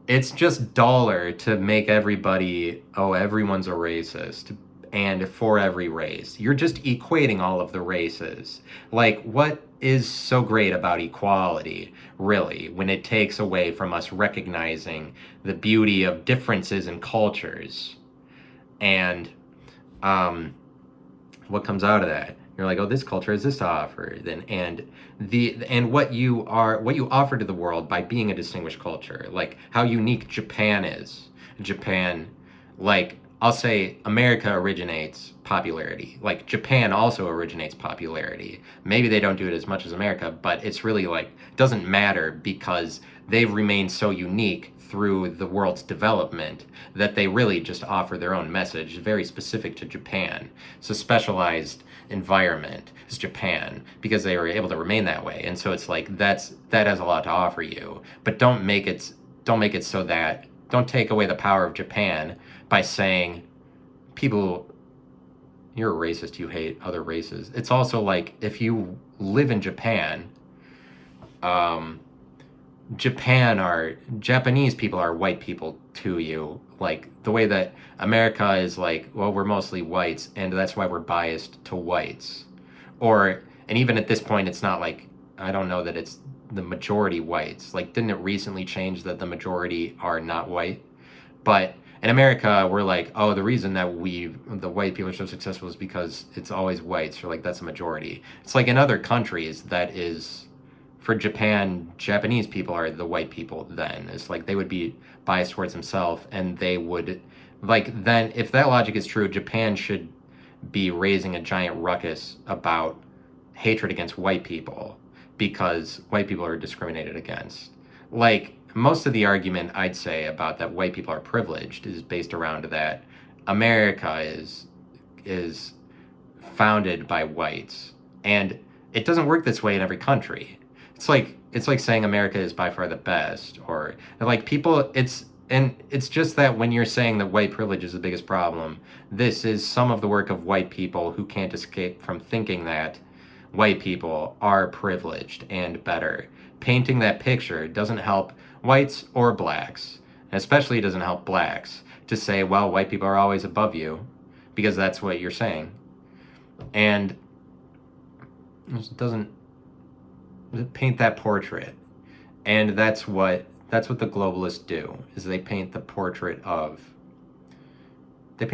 It's just duller to make everybody, everyone's a racist, and for every race. You're just equating all of the races. Like, what is so great about equality, really, when it takes away from us recognizing the beauty of differences in cultures? And what comes out of that? You're like, this culture has this to offer, and what you offer to the world by being a distinguished culture, like how unique Japan is. Japan, like, I'll say America originates popularity. Like, Japan also originates popularity. Maybe they don't do it as much as America, but it's really, like, doesn't matter, because they've remained so unique through the world's development that they really just offer their own message, very specific to Japan. It's a specialized environment is Japan, because they were able to remain that way. And so it's like, that has a lot to offer you, but don't make it so that, don't take away the power of Japan by saying, people, you're a racist, you hate other races. It's also like, if you live in Japan, Japanese people are white people to you, like the way that America is like, well, we're mostly whites, and that's why we're biased to whites. And even at this point, it's not like, I don't know that it's the majority whites. Like, didn't it recently change that the majority are not white? But in America, we're like, the reason that the white people are so successful is because it's always whites, or like, that's a majority. It's like in other countries, that is, for Japan, Japanese people are the white people then. It's like they would be biased towards themselves, and they would, like, then, if that logic is true, Japan should be raising a giant ruckus about hatred against white people, because white people are discriminated against. Like, most of the argument, I'd say, about that white people are privileged is based around that America is founded by whites, and it doesn't work this way in every country. It's like saying America is by far the best, or like people, it's just that when you're saying that white privilege is the biggest problem, this is some of the work of white people who can't escape from thinking that white people are privileged and better. Painting that picture doesn't help whites or blacks, and especially it doesn't help blacks, to say, well, white people are always above you, because that's what you're saying. And it doesn't paint that portrait. And that's what the globalists do, is they paint that portrait of, and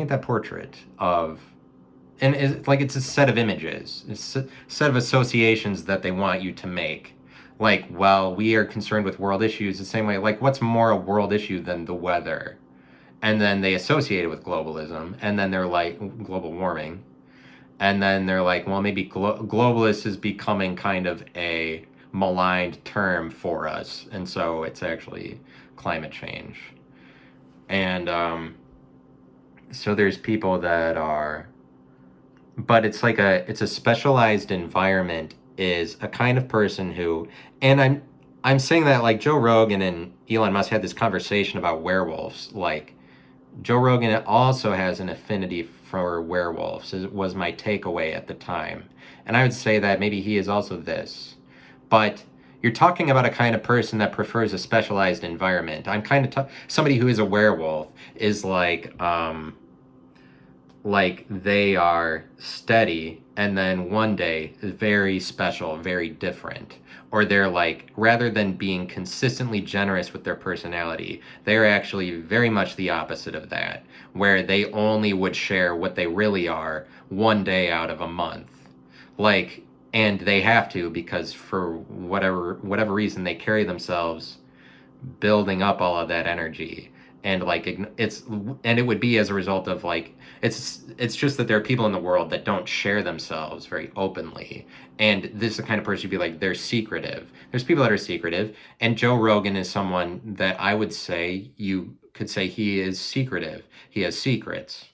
it's a set of images, it's a set of associations that they want you to make. Like, well, we are concerned with world issues the same way, like, what's more a world issue than the weather? And then they associate it with globalism, and then they're like, global warming, and then they're like, well, maybe globalist is becoming kind of a maligned term for us, and so it's actually climate change. And so there's people that are, but it's like it's a specialized environment, is a kind of person who, and I'm saying that like Joe Rogan and Elon Musk had this conversation about werewolves. Like Joe Rogan also has an affinity for werewolves, was my takeaway at the time. And I would say that maybe he is also this. But you're talking about a kind of person that prefers a specialized environment. I'm kind of somebody who is a werewolf is like they are steady and then one day very special, very different. Or they're like, rather than being consistently generous with their personality, they're actually very much the opposite of that, where they only would share what they really are one day out of a month. Like, and they have to, because for whatever reason they carry themselves building up all of that energy, and like and it would be as a result of like it's just that there are people in the world that don't share themselves very openly, and this is the kind of person you'd be like, they're secretive. There's people that are secretive, and Joe Rogan is someone that I would say you could say he is secretive. He has secrets.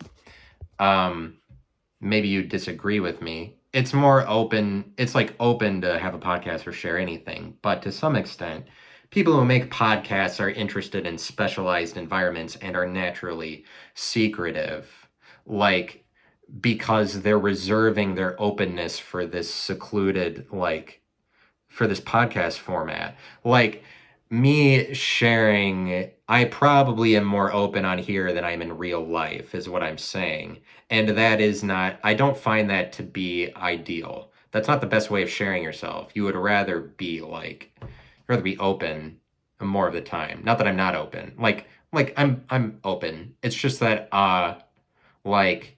Maybe you disagree with me. It's more open. It's like open to have a podcast or share anything. But to some extent, people who make podcasts are interested in specialized environments and are naturally secretive. Like, because they're reserving their openness for this secluded, like, for this podcast format. Like, me sharing, I probably am more open on here than I'm in real life, is what I'm saying. And that is not, I don't find that to be ideal. That's not the best way of sharing yourself. You would rather be like, rather be open more of the time. Not that I'm not open. Like I'm open. It's just that like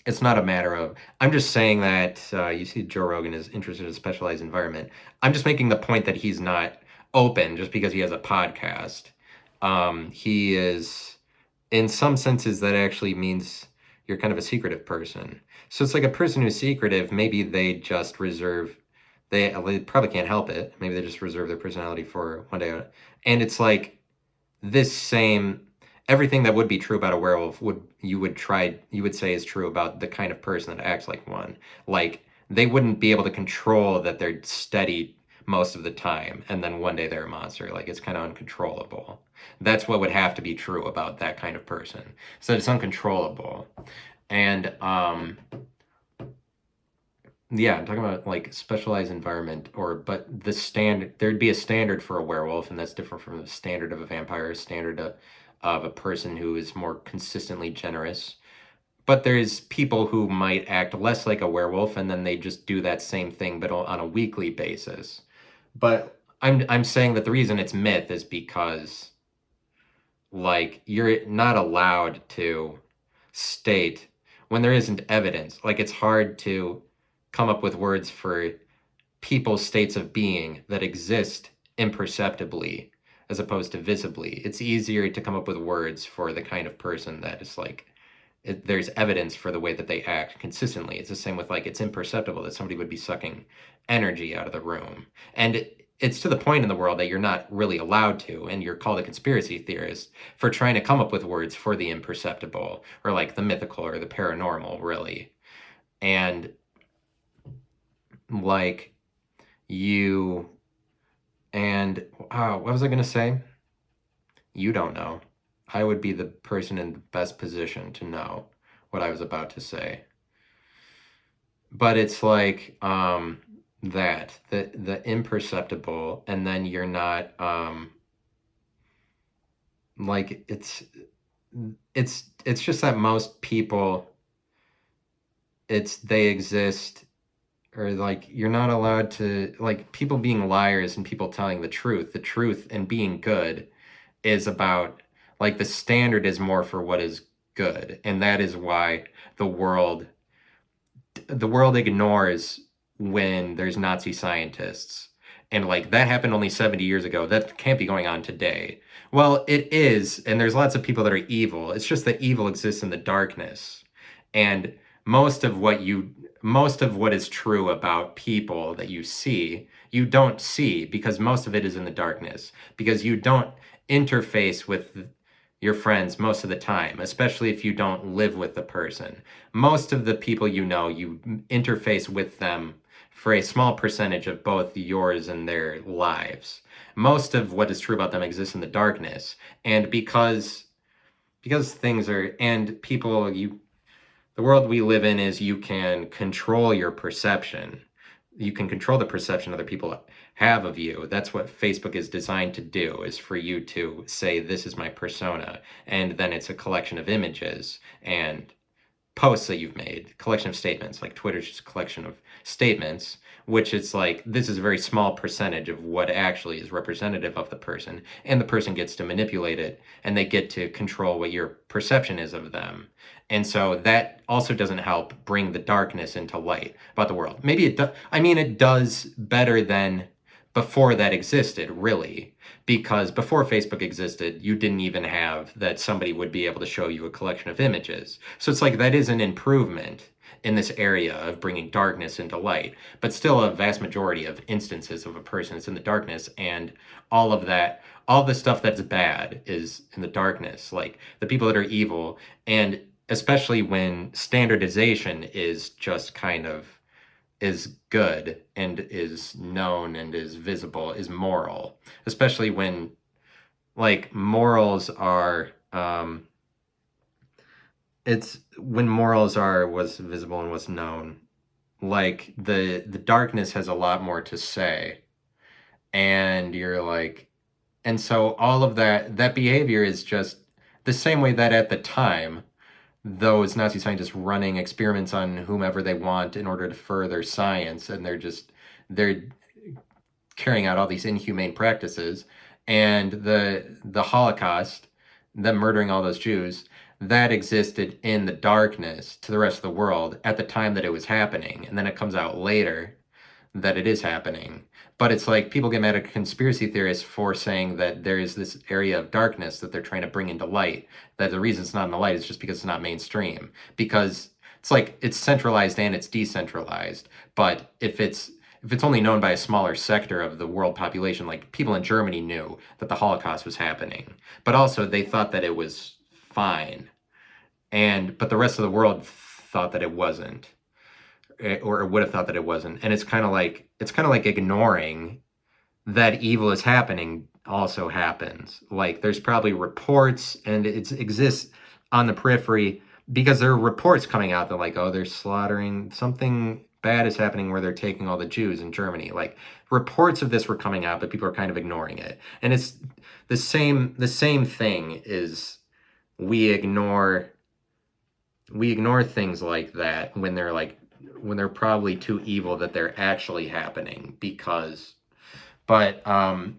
it's not a matter of, I'm just saying that you see Joe Rogan is interested in a specialized environment. I'm just making the point that he's not open just because he has a podcast. He is, in some senses, that actually means you're kind of a secretive person. So it's like a person who's secretive, maybe they just reserve, they probably can't help it. Maybe they just reserve their personality for one day. And it's like this same, everything that would be true about a werewolf you would say is true about the kind of person that acts like one. Like, they wouldn't be able to control that they're steady most of the time and then one day they're a monster. Like, it's kind of uncontrollable. That's what would have to be true about that kind of person. So it's uncontrollable. And yeah, I'm talking about like specialized environment, but the standard, there'd be a standard for a werewolf, and that's different from the standard of a vampire, standard of a person who is more consistently generous. But there's people who might act less like a werewolf, and then they just do that same thing, but on a weekly basis. But I'm saying that the reason it's myth is because, like, you're not allowed to state when there isn't evidence. Like, it's hard to come up with words for people's states of being that exist imperceptibly as opposed to visibly. It's easier to come up with words for the kind of person that is like, there's evidence for the way that they act consistently. It's the same with like, it's imperceptible that somebody would be sucking energy out of the room. And it's to the point in the world that you're not really allowed to, and you're called a conspiracy theorist for trying to come up with words for the imperceptible or like the mythical or the paranormal, really. And like what was I going to say? You don't know. I would be the person in the best position to know what I was about to say. But it's like that the imperceptible, and then you're not like it's just that most people, they exist, or like you're not allowed to, like, people being liars and people telling the truth and being good is about, like, the standard is more for what is good, and that is why the world ignores when there's Nazi scientists, and like that happened only 70 years ago. That can't be going on today. Well, it is, and there's lots of people that are evil. It's just that evil exists in the darkness, and most of what is true about people that you see, you don't see, because most of it is in the darkness, because you don't interface with your friends most of the time, especially if you don't live with the person. Most of the people you know, you interface with them for a small percentage of both yours and their lives. Most of what is true about them exists in the darkness, and because things are, and people, the world we live in is you can control your perception. You can control the perception other people have of you. That's what Facebook is designed to do, is for you to say, this is my persona. And then it's a collection of images and posts that you've made, collection of statements. Like Twitter's just a collection of statements, which it's like, this is a very small percentage of what actually is representative of the person. And the person gets to manipulate it, and they get to control what your perception is of them. And so that also doesn't help bring the darkness into light about the world. Maybe it does. I mean, it does better than before that existed, really. Because before Facebook existed, you didn't even have that somebody would be able to show you a collection of images. So it's like that is an improvement in this area of bringing darkness into light. But still, a vast majority of instances of a person is in the darkness, and all of that, all the stuff that's bad is in the darkness. Like the people that are evil, and especially when standardization is just kind of is good and is known and is visible, is moral, especially when like morals are it's when morals are what's visible and what's known. Like the darkness has a lot more to say, and you're like, and so all of that behavior is just the same way that at the time those Nazi scientists running experiments on whomever they want in order to further science, and they're carrying out all these inhumane practices, and the Holocaust, them murdering all those Jews, that existed in the darkness to the rest of the world at the time that it was happening, and then it comes out later that it is happening. But it's like people get mad at conspiracy theorists for saying that there is this area of darkness that they're trying to bring into light, that the reason it's not in the light is just because it's not mainstream, because it's like it's centralized and it's decentralized. But if it's only known by a smaller sector of the world population, like people in Germany knew that the Holocaust was happening, but also they thought that it was fine, but the rest of the world thought that it wasn't, or would have thought that it wasn't. And it's kind of like ignoring that evil is happening also happens. Like there's probably reports, and it exists on the periphery because there are reports coming out that like, oh, they're slaughtering, something bad is happening where they're taking all the Jews in Germany. Like reports of this were coming out, but people are kind of ignoring it. And it's the same thing is we ignore things like that when they're probably too evil that they're actually happening. But I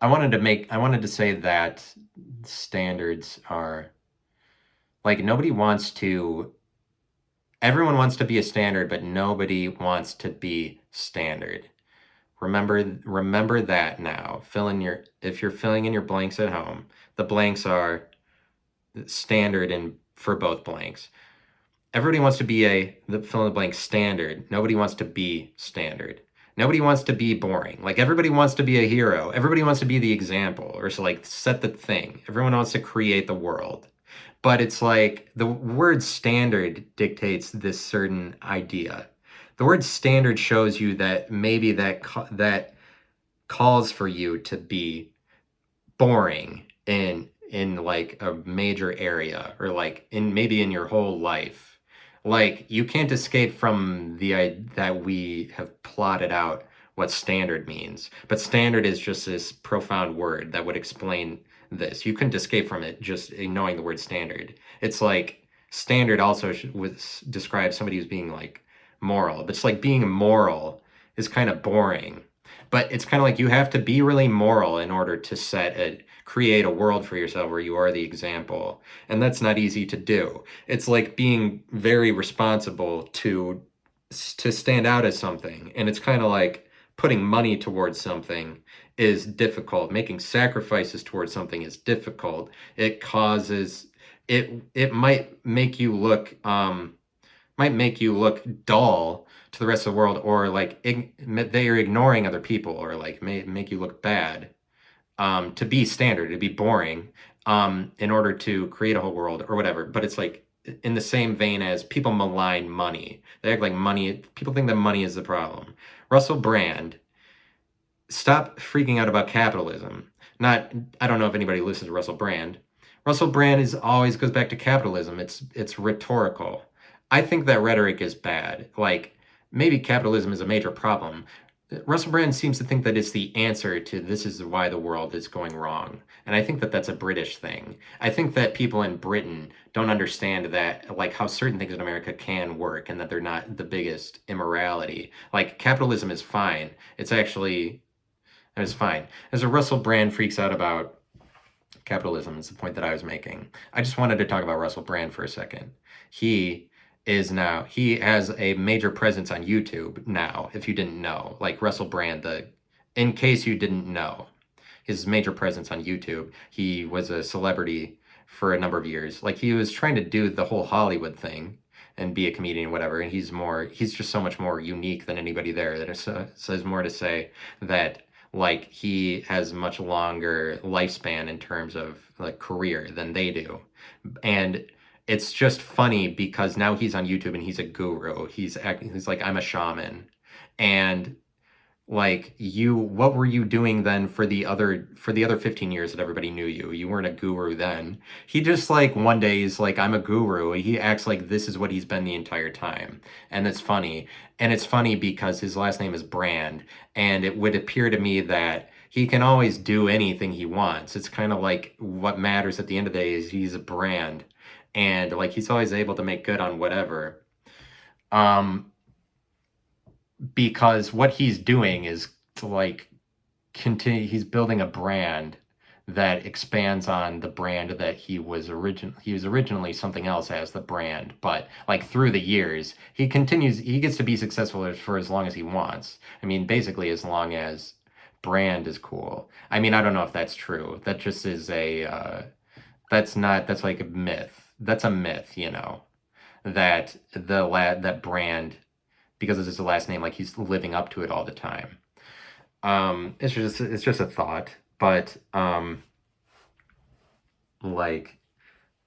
wanted to say that standards are like, everyone wants to be a standard, but nobody wants to be standard. Remember that now. If you're filling in your blanks at home, the blanks are standard for both blanks. Everybody wants to be the fill in the blank standard. Nobody wants to be standard. Nobody wants to be boring. Like everybody wants to be a hero. Everybody wants to be the example, or to like set the thing. Everyone wants to create the world. But it's like the word standard dictates this certain idea. The word standard shows you that maybe that calls for you to be boring in like a major area, or like maybe in your whole life. Like you can't escape from the idea that we have plotted out what standard means. But standard is just this profound word that would explain this. You couldn't escape from it just knowing the word standard. It's like standard also describes somebody who's being like moral. But it's like being moral is kind of boring. But it's kind of like you have to be really moral in order to create a world for yourself where you are the example. And that's not easy to do. It's like being very responsible to stand out as something. And it's kind of like putting money towards something is difficult. Making sacrifices towards something is difficult. It might make you look dull to the rest of the world, or like they are ignoring other people, or like make you look bad. To be standard, to be boring, in order to create a whole world or whatever. But it's like in the same vein as people malign money. They act like money, people think that money is the problem. Russell Brand, stop freaking out about capitalism. Not, I don't know if anybody listens to Russell Brand. Russell Brand is always goes back to capitalism. It's rhetorical. I think that rhetoric is bad. Like, maybe capitalism is a major problem. Russell Brand seems to think that it's the answer to this is why the world is going wrong. And I think that that's a British thing. I think that people in Britain don't understand that, like, how certain things in America can work and that they're not the biggest immorality. Like, capitalism is fine. It's fine. As a Russell Brand freaks out about capitalism, is the point that I was making. I just wanted to talk about Russell Brand for a second. He has a major presence on YouTube now, if you didn't know. Like Russell Brand, in case you didn't know, his major presence on YouTube. He was a celebrity for a number of years. Like, he was trying to do the whole Hollywood thing and be a comedian or whatever, and he's just so much more unique than anybody there. That says more to say that, like, he has much longer lifespan in terms of like career than they do. And it's just funny because now he's on YouTube and he's a guru. He's like, I'm a shaman. And like, what were you doing then for the other 15 years that everybody knew you? You weren't a guru then. He just, like, one day he's like, I'm a guru. He acts like this is what he's been the entire time. And it's funny. And it's funny because his last name is Brand. And it would appear to me that he can always do anything he wants. It's kind of like what matters at the end of the day is he's a brand. And like, he's always able to make good on whatever. Because what he's doing is to, like, continue. He's building a brand that expands on the brand that he was originally something else as the brand, but like through the years he gets to be successful for as long as he wants. I mean, basically as long as Brand is cool. I mean, I don't know if that's true. That just is that's like a myth. That's a myth, that that Brand, because it's his last name, like, he's living up to it all the time. It's just a thought, but like,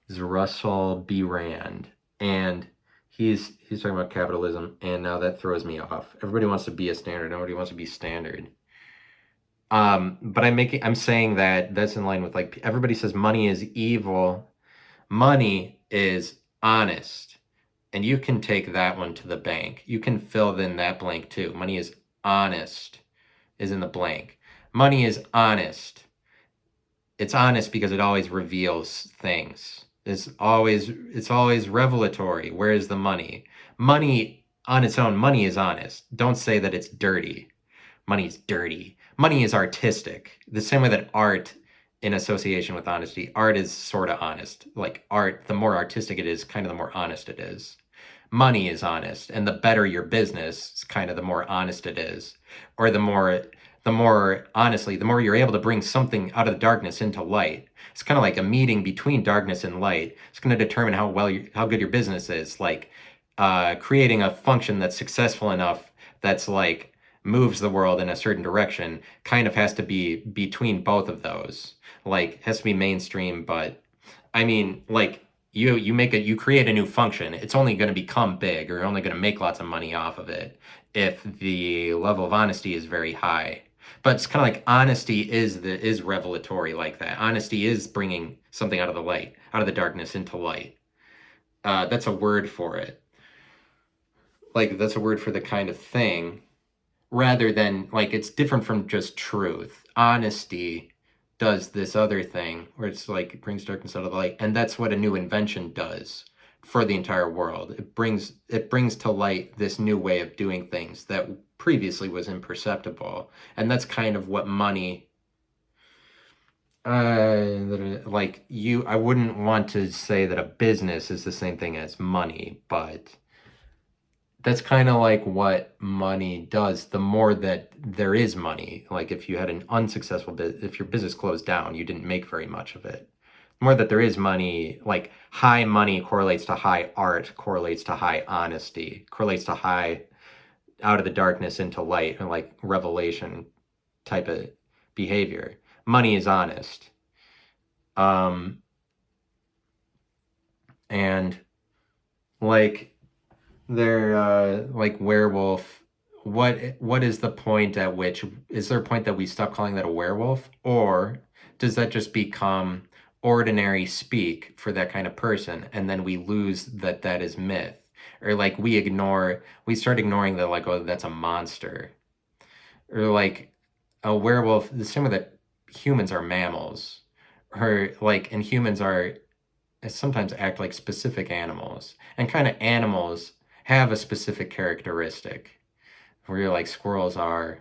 is Russell B. Rand, and he's talking about capitalism, and now that throws me off. Everybody wants to be a standard. Nobody wants to be standard. But I'm saying that that's in line with, like, everybody says money is evil. Money is honest. And you can take that one to the bank. You can fill in that blank too. Money is honest is in the blank. Money is honest. It's honest because it always reveals things. It's always revelatory. Where is the money? Money on its own, money is honest. Don't say that it's dirty. Money's dirty. Money is artistic. The same way that art, in association with honesty, art is sort of honest. Like, art, the more artistic it is, kind of the more honest it is. Money is honest, and the better your business, kind of the more honest it is. Or the more honestly, the more you're able to bring something out of the darkness into light. It's kind of like a meeting between darkness and light. It's going to determine how good your business is. Like, creating a function that's successful enough, that's like moves the world in a certain direction, kind of has to be between both of those. Like, has to be mainstream, but I mean, like, you create a new function. It's only going to become big, or you're only going to make lots of money off of it if the level of honesty is very high. But it's kind of like honesty is revelatory like that. Honesty is bringing something out of the light, out of the darkness into light. That's a word for it. Like, that's a word for the kind of thing, rather than, like, it's different from just truth. Honesty does this other thing where it's like it brings darkness out of the light, and that's what a new invention does for the entire world. It brings to light this new way of doing things that previously was imperceptible, and that's kind of what money. Like, I wouldn't want to say that a business is the same thing as money, but that's kind of like what money does. The more that there is money, like if you had an unsuccessful if your business closed down, you didn't make very much of it. The more that there is money, like, high money correlates to high art, correlates to high honesty, correlates to high out of the darkness into light, and like revelation type of behavior. Money is honest. Um, and like they're like werewolf. What is the point at which is there a point that we stop calling that a werewolf, or does that just become ordinary speak for that kind of person, and then we lose that that is myth, or like we start ignoring the like, oh, that's a monster, or like a werewolf. The same way that humans are mammals, or like, and humans are sometimes act like specific animals, and kind of animals have a specific characteristic where you're like squirrels are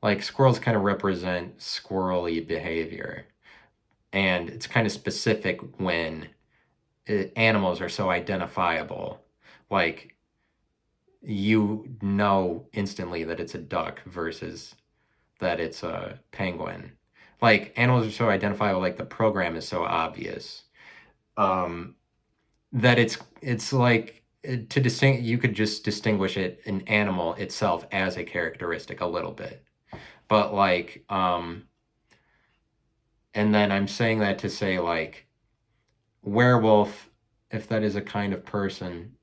like squirrels kind of represent squirrely behavior, and it's kind of specific when animals are so identifiable, like you know instantly that it's a duck versus that it's a penguin. Like animals are so identifiable, like the program is so obvious. um that it's like to distinct you could just distinguish it an animal itself as a characteristic a little bit, but like and then I'm saying that to say like werewolf, if that is a kind of person,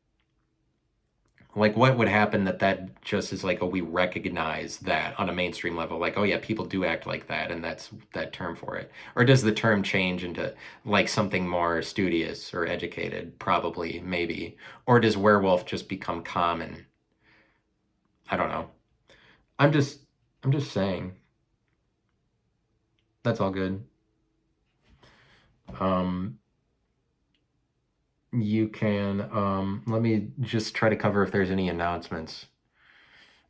like what would happen that that just is like, oh, we recognize that on a mainstream level, like, oh yeah, people do act like that, and that's that term for it, or does the term change into like something more studious or educated, probably, maybe, or does werewolf just become common? I don't know. I'm just saying. That's all good. um you can let me just try to cover if there's any announcements.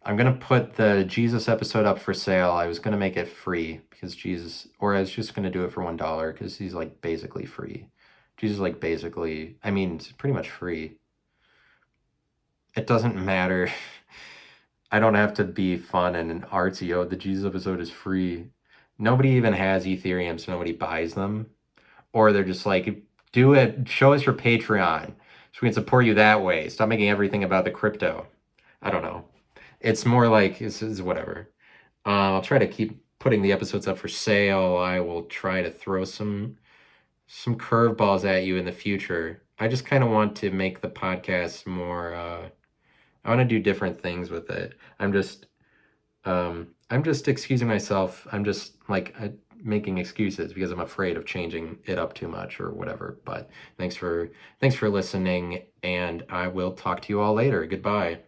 I'm gonna put the Jesus episode up for sale. I was gonna make it free because Jesus, or I was just gonna do it for $1 because he's like basically free. Jesus, like basically, I mean, it's pretty much free. It doesn't matter. I don't have to be fun and an artsy. Oh, the Jesus episode is free. Nobody even has Ethereum, so nobody buys them. Or they're just like, do it, show us your Patreon so we can support you that way. Stop making everything about the crypto. I don't know. It's more like this is whatever. I'll try to keep putting the episodes up for sale. I will try to throw some curveballs at you in the future. I just kind of want to make the podcast more. I want to do different things with it. I'm just excusing myself. I'm just like making excuses because I'm afraid of changing it up too much or whatever. But thanks for listening, and I will talk to you all later. Goodbye.